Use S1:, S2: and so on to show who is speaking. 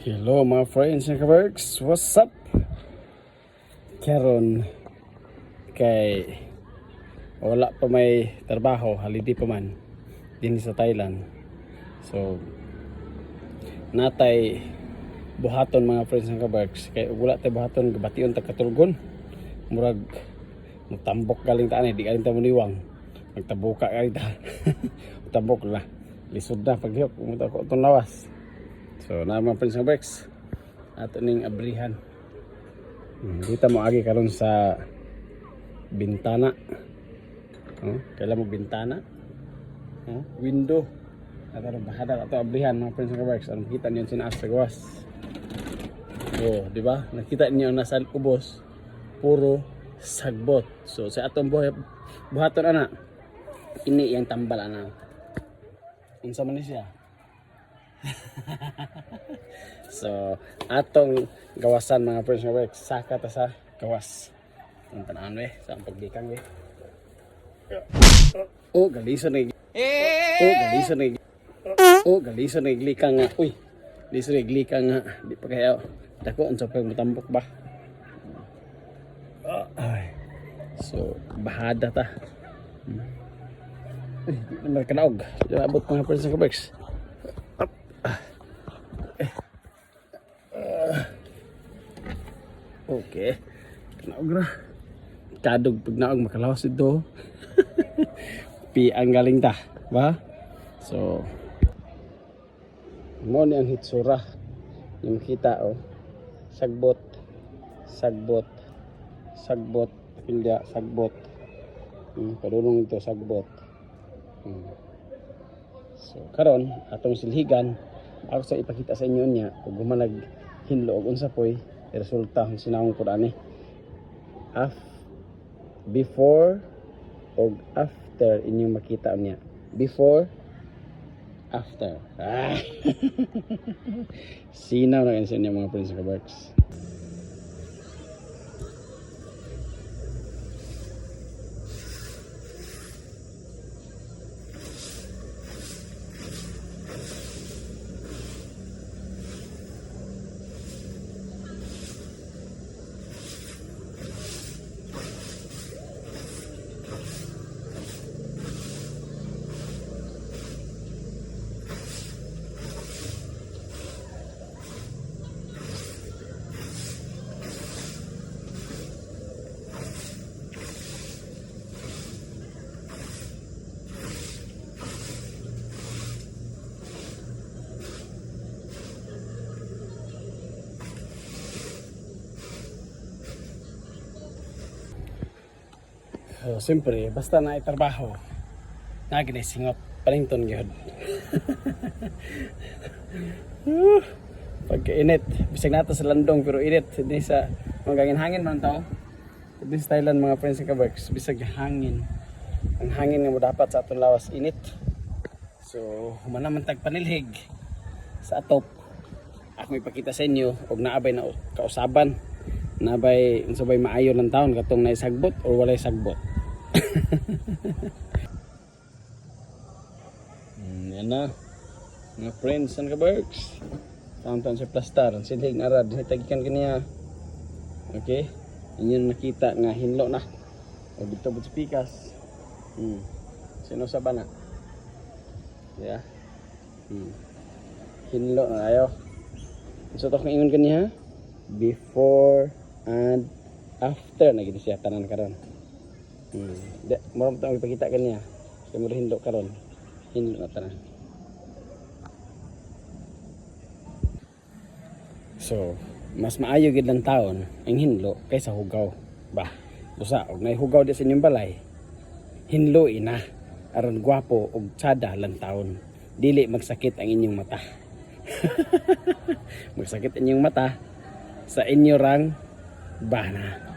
S1: Hello mga friends and kabergs, what's up? Karon kay wala pa may trabaho, holiday pa man din sa Thailand. So natay buhaton mga friends and kabergs, kay wala tay buhaton gabation ta katulgon. Murag magtambok galing ta ani, di galing ta maniwang. Magtabuka galing ta. Tambok na. Lisod na paghiyok, pumunta ko itong lawas. So na mga friends and kabergs, ato ning abrihan. Dito mo agi karon sa bintana. Kailan mo bintana? Window. At ano bahada ato abrihan mga friends and kabergs. Ano kita niyo sinaas sa gawas? Oh, di ba? Nakita niyo nasa ubos puro sagbot. So sa atong buhaton ana, ini yang tambal ana. Unsa man ni siya? So atong gawasan mga friends nga work, saka ta sa gawas. Ang tanan we, sa pagdikang we. Oh, galison ni. Oh, galison ni. Oh, galison ni glikang nga. Uy. Galison ni glikang nga. Di pa kaya dako unsa pa matambok ba? Ay. So bahada ta. Ay, kanaog. Abot mga friends nga works. Okay. Kanaog na. Kadog pag naog makalawas ito. Pi ang galing ta, ba? So mo ni ang hitsura. Yung kita oh. Sagbot. Sagbot. Sagbot. Pilya sagbot. Padulong ito sagbot. So karon atong silhigan ako sa ipakita sa inyo niya kung gumanag hinlo og unsa poy resulta ang sinahong ko ani before og after inyong makita niya before after sinaw na kansa niya mga friends ka works. So, siyempre, basta na itrabaho, naginisingot, palington gyud. Pagka-init, bisag nato sa landong pero init, hindi sa magaging hangin man tao. Hindi sa Thailand mga friends and kabergs, bisag hangin. Ang hangin nga mo dapat sa atong lawas init. So, humana man tag panilhig sa atop. Ako ipakita sa inyo, og naabay na kausaban. Nabay unsabay maayo lang taon katong naisagbot o walay sagbot. Yan na mga friends and kabergs, taon-taon sa plastar ang silhig na rad hitagikan kaniya. Okay, inyo nakita nga hinlo na o dito but sa pikas. Sino sa bana yeah. Hinlo na ayo so to kang ingon kaniya before and after na gid siya tanan karon. Mo ra tong ipakita kaniya. Kay mo hinlo karon. Hinlo na tanan. So, mas maayo gid lang taon ang hinlo kaysa hugaw. Ba, busa og nay hugaw di sa inyong balay. Hinlo ina aron gwapo og tsada lang taon. Dili magsakit ang inyong mata. Magsakit inyong mata sa inyo rang bana.